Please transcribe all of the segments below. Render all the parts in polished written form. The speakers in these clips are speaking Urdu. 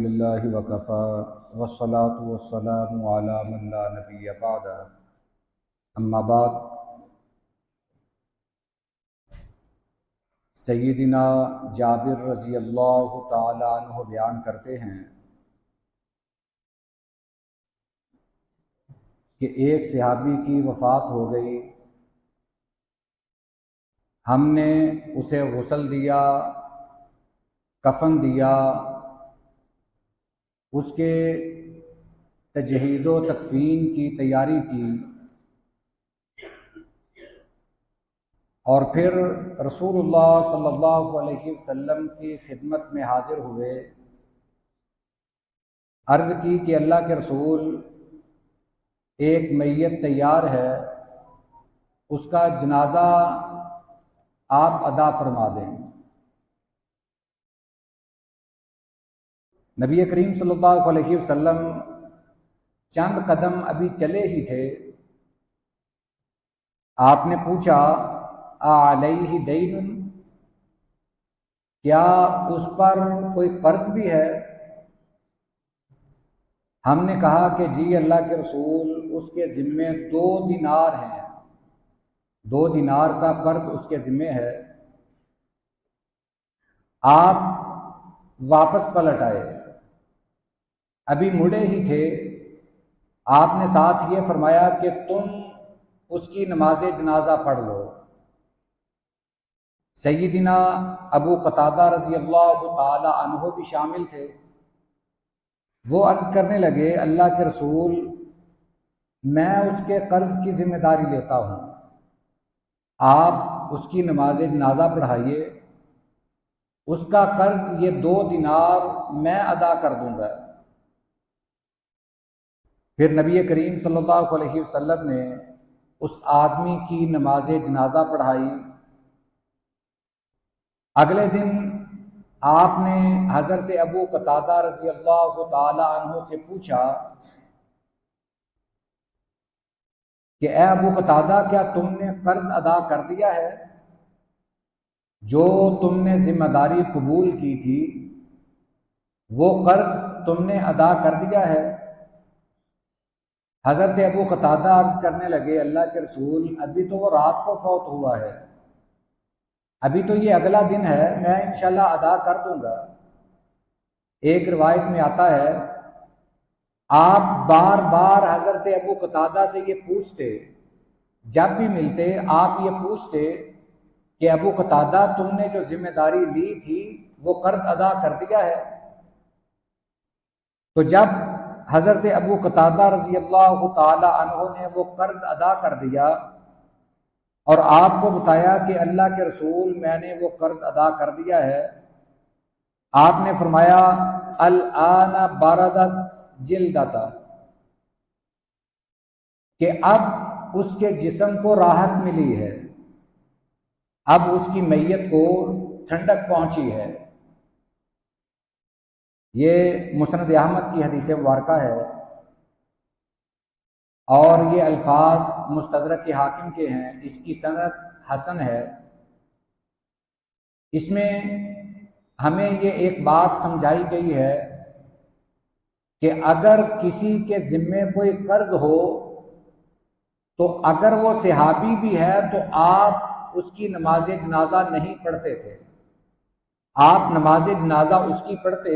للہ وکفا والصلاة والسلام علی من لا نبی بعد اما بعد سیدنا جابر رضی اللہ تعالی عنہ بیان کرتے ہیں کہ ایک صحابی کی وفات ہو گئی، ہم نے اسے غسل دیا، کفن دیا، اس کے تجہیز و تکفین کی تیاری کی، اور پھر رسول اللہ صلی اللہ علیہ وسلم کی خدمت میں حاضر ہوئے۔ عرض کی کہ اللہ کے رسول، ایک میت تیار ہے، اس کا جنازہ آپ ادا فرما دیں۔ نبی کریم صلی اللہ علیہ وسلم چند قدم ابھی چلے ہی تھے، آپ نے پوچھا علیہ دین، کیا اس پر کوئی قرض بھی ہے؟ ہم نے کہا کہ جی اللہ کے رسول، اس کے ذمے 2 دینار ہیں، 2 دینار کا قرض اس کے ذمے ہے۔ آپ واپس پلٹ آئے، ابھی مڑے ہی تھے، آپ نے ساتھ یہ فرمایا کہ تم اس کی نماز جنازہ پڑھ لو۔ سیدنا ابو قتادہ رضی اللہ تعالی عنہ بھی شامل تھے۔ وہ عرض کرنے لگے، اللہ کے رسول، میں اس کے قرض کی ذمہ داری لیتا ہوں، آپ اس کی نماز جنازہ پڑھائیے، اس کا قرض یہ 2 دینار میں ادا کر دوں گا۔ پھر نبی کریم صلی اللہ علیہ وسلم نے اس آدمی کی نماز جنازہ پڑھائی۔ اگلے دن آپ نے حضرت ابو قتادہ رضی اللہ تعالی عنہ سے پوچھا کہ اے ابو قتادہ، کیا تم نے قرض ادا کر دیا ہے؟ جو تم نے ذمہ داری قبول کی تھی وہ قرض تم نے ادا کر دیا ہے؟ حضرت ابو قتادہ عرض کرنے لگے، اللہ کے رسول، ابھی تو وہ رات کو فوت ہوا ہے، ابھی تو یہ اگلا دن ہے، میں انشاءاللہ ادا کر دوں گا۔ ایک روایت میں آتا ہے، آپ بار بار حضرت ابو قتادہ سے یہ پوچھتے، جب بھی ملتے آپ یہ پوچھتے کہ ابو قتادہ، تم نے جو ذمہ داری لی تھی وہ قرض ادا کر دیا ہے؟ تو جب حضرت ابو قتادہ رضی اللہ تعالی عنہ نے وہ قرض ادا کر دیا اور آپ کو بتایا کہ اللہ کے رسول، میں نے وہ قرض ادا کر دیا ہے، آپ نے فرمایا الآن بردت جلدتا، کہ اب اس کے جسم کو راحت ملی ہے، اب اس کی میت کو ٹھنڈک پہنچی ہے۔ یہ مسند احمد کی حدیث مبارکہ ہے، اور یہ الفاظ مستدرک حاکم کے ہیں، اس کی سند حسن ہے۔ اس میں ہمیں یہ ایک بات سمجھائی گئی ہے کہ اگر کسی کے ذمے کوئی قرض ہو تو اگر وہ صحابی بھی ہے تو آپ اس کی نماز جنازہ نہیں پڑھتے تھے، آپ نماز جنازہ اس کی پڑھتے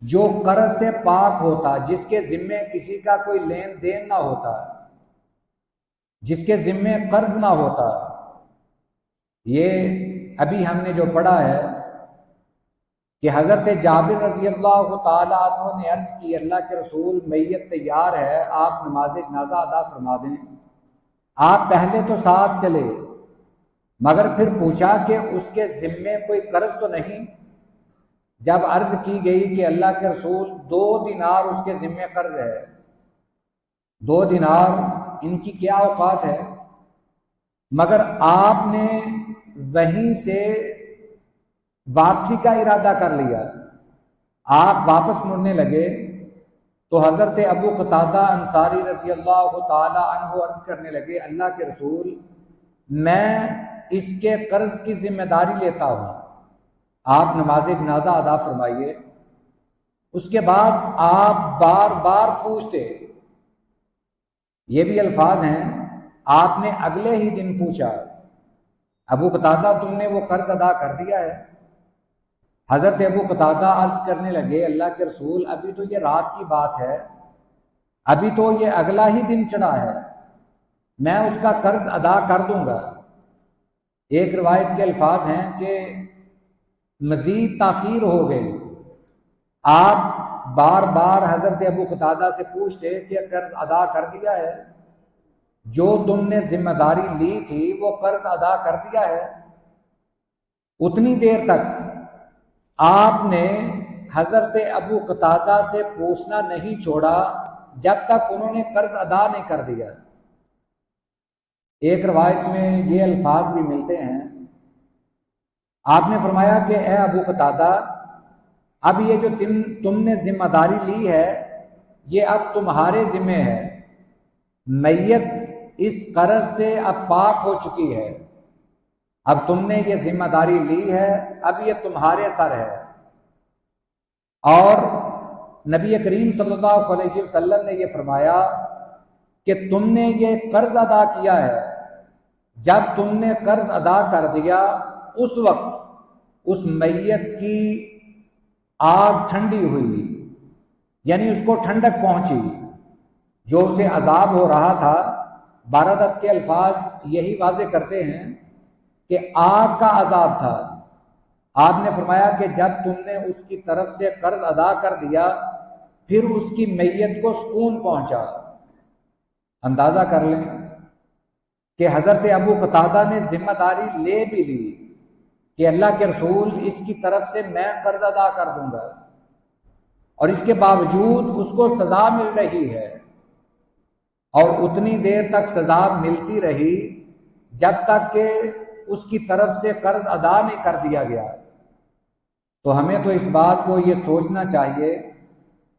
جو قرض سے پاک ہوتا، جس کے ذمے کسی کا کوئی لین دین نہ ہوتا، جس کے ذمے قرض نہ ہوتا۔ یہ ابھی ہم نے جو پڑھا ہے کہ حضرت جابر رضی اللہ تعالی عنہ نے عرض کی، اللہ کے رسول، میت تیار ہے، آپ نماز جنازہ ادا فرما دیں۔ آپ پہلے تو ساتھ چلے، مگر پھر پوچھا کہ اس کے ذمے کوئی قرض تو نہیں؟ جب عرض کی گئی کہ اللہ کے رسول، 2 دینار اس کے ذمے قرض ہے، 2 دینار ان کی کیا اوقات ہے؟ مگر آپ نے وہیں سے واپسی کا ارادہ کر لیا، آپ واپس مڑنے لگے تو حضرت ابو قتادہ انصاری رضی اللہ تعالی عنہ عرض کرنے لگے، اللہ کے رسول، میں اس کے قرض کی ذمہ داری لیتا ہوں، آپ نماز جنازہ ادا فرمائیے۔ اس کے بعد آپ بار بار پوچھتے، یہ بھی الفاظ ہیں، آپ نے اگلے ہی دن پوچھا، ابو قتادہ تم نے وہ قرض ادا کر دیا ہے؟ حضرت ابو قتادہ عرض کرنے لگے، اللہ کے رسول ابھی تو یہ رات کی بات ہے، ابھی تو یہ اگلا ہی دن چڑھا ہے، میں اس کا قرض ادا کر دوں گا۔ ایک روایت کے الفاظ ہیں کہ مزید تاخیر ہو گئی، آپ بار بار حضرت ابو قتادہ سے پوچھتے کہ قرض ادا کر دیا ہے؟ جو تم نے ذمہ داری لی تھی وہ قرض ادا کر دیا ہے؟ اتنی دیر تک آپ نے حضرت ابو قتادہ سے پوچھنا نہیں چھوڑا جب تک انہوں نے قرض ادا نہیں کر دیا۔ ایک روایت میں یہ الفاظ بھی ملتے ہیں، آپ نے فرمایا کہ اے ابو قتادہ، اب یہ جو تم نے ذمہ داری لی ہے یہ اب تمہارے ذمہ ہے، میت اس قرض سے اب پاک ہو چکی ہے، اب تم نے یہ ذمہ داری لی ہے، اب یہ تمہارے سر ہے۔ اور نبی کریم صلی اللہ علیہ وسلم نے یہ فرمایا کہ تم نے یہ قرض ادا کیا ہے، جب تم نے قرض ادا کر دیا اس وقت اس میت کی آگ ٹھنڈی ہوئی، یعنی اس کو ٹھنڈک پہنچی، جو اسے عذاب ہو رہا تھا۔ بارادت کے الفاظ یہی واضح کرتے ہیں کہ آگ کا عذاب تھا۔ آپ نے فرمایا کہ جب تم نے اس کی طرف سے قرض ادا کر دیا پھر اس کی میت کو سکون پہنچا۔ اندازہ کر لیں کہ حضرت ابو قتادہ نے ذمہ داری لے بھی لی کہ اللہ کے رسول اس کی طرف سے میں قرض ادا کر دوں گا، اور اس کے باوجود اس کو سزا مل رہی ہے، اور اتنی دیر تک سزا ملتی رہی جب تک کہ اس کی طرف سے قرض ادا نہیں کر دیا گیا۔ تو ہمیں تو اس بات کو یہ سوچنا چاہیے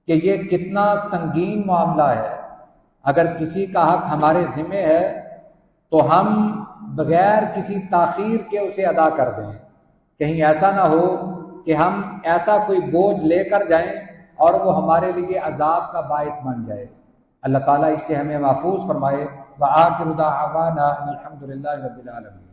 کہ یہ کتنا سنگین معاملہ ہے۔ اگر کسی کا حق ہمارے ذمہ ہے تو ہم بغیر کسی تاخیر کے اسے ادا کر دیں، کہیں ایسا نہ ہو کہ ہم ایسا کوئی بوجھ لے کر جائیں اور وہ ہمارے لیے عذاب کا باعث بن جائے۔ اللہ تعالیٰ اس سے ہمیں محفوظ فرمائے۔ وآخر دعوانا ان الحمد للہ رب العالمین۔